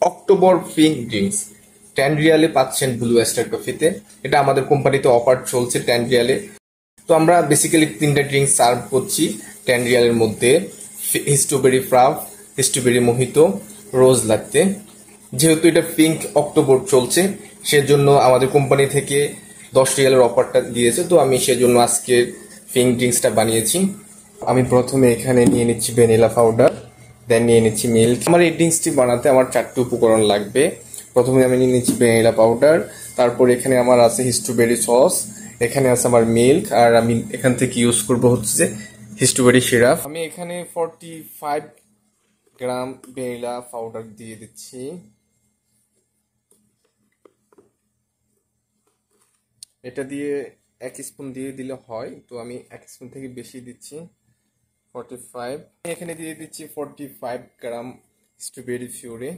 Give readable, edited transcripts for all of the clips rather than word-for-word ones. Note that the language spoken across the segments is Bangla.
অক্টোবর পিঙ্ক ড্রিঙ্কস 10 রিয়ালে পাচ্ছেন ব্লু স্টার কফিতে। এটা আমাদের কোম্পানিতে অফার চলছে 10 রিয়ালে। তো আমরা বেসিক্যালি তিনটা ড্রিঙ্কস সার্ভ করছি 10 রিয়ালের মধ্যে: স্ট্রবেরি ফ্রাপ, স্ট্রবেরি মোহিতো, রোজ লাত্তে। যেহেতু এটা পিঙ্ক অক্টোবর চলছে, সেজন্য আমাদের কোম্পানি থেকে 10 রিয়ালের অফারটা দিয়েছে। তো আমি সেজন্য আজকে পিঙ্ক ড্রিঙ্কসটা বানিয়েছি। আমি প্রথমে এখানে নিয়ে নিচ্ছি ভ্যানিলা পাউডার, দেন নিয়ে নিচ্ছি মিল্ক। আমার এই ড্রিঙ্কসটি বানাতে আমার 4টি উপকরণ লাগবে। প্রথমে আমি নিয়ে নিচ্ছি ভ্যানিলা পাউডার, তারপর এখানে আমার আছে স্ট্রবেরি সস, এখানে আছে আমার মিল্ক, আর আমি এখান থেকে ইউজ করব হচ্ছে স্ট্রবেরি সিরাপ। আমি এখানে 45 গ্রাম ভ্যানিলা পাউডার দিয়ে দিচ্ছি। এটা দিয়ে 1 স্পুন দিয়ে দিলে হয়, তো আমি 1 স্পুন থেকে বেশি দিচ্ছি। 45। এখানে দিয়ে দিচ্ছি 45 গ্রাম স্ট্রবেরি ফিউরি।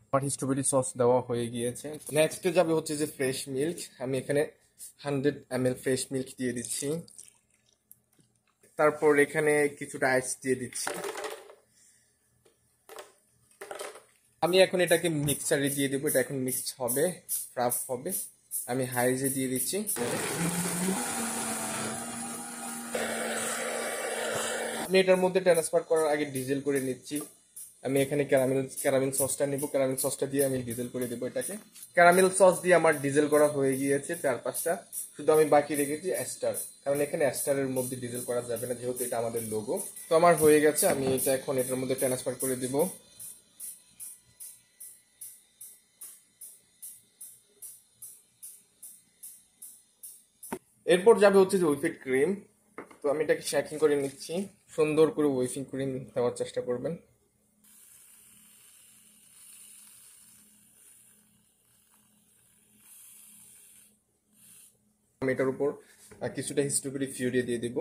আমার স্ট্রবেরি সস দেওয়া হয়ে গিয়েছে। নেক্সটে যাবে হচ্ছে যে ফ্রেশ মিল্ক। আমি এখানে 100 ml ফ্রেশ মিল্ক দিয়ে দিচ্ছি। তারপর এখানে কিছুটা আইস দিয়ে দিচ্ছি। আমি এখন এটাকে মিক্সারে দিয়ে দেবো। এটা এখন মিক্সড হবে, ফ্রাপ হবে। আমি হাইজে দিয়ে দিচ্ছি। আমি এটার মধ্যে ট্রান্সফার করার আগে ডিজেল করে নিচ্ছি। আমি এখানে ক্যারামেল সসটা নেব। ক্যারামেল সসটা দিয়ে আমি ডিজেল করে দেবো এটাকে। ক্যারামেল সস দিয়ে আমার ডিজেল করা হয়ে গিয়েছে 4-5টা। শুধু আমি বাকি রেখেছি অ্যাস্টার, কারণ এখানে অ্যাস্টারের মধ্যে ডিজেল করা যাবে না, যেহেতু এটা আমাদের লোগো। তো আমার হয়ে গেছে। আমি এটা এখন এটার মধ্যে ট্রান্সফার করে দিব। এরপর যাবে হচ্ছে যে হুইপিং ক্রিম। তো আমি এটাকে শ্যাকিং করে নিচ্ছি। সুন্দর করে হুইপিং ক্রিম দেওয়ার চেষ্টা করবেন। আমি এটার উপর কিছুটা স্ট্রবেরি ফিউরি দিয়ে দিব।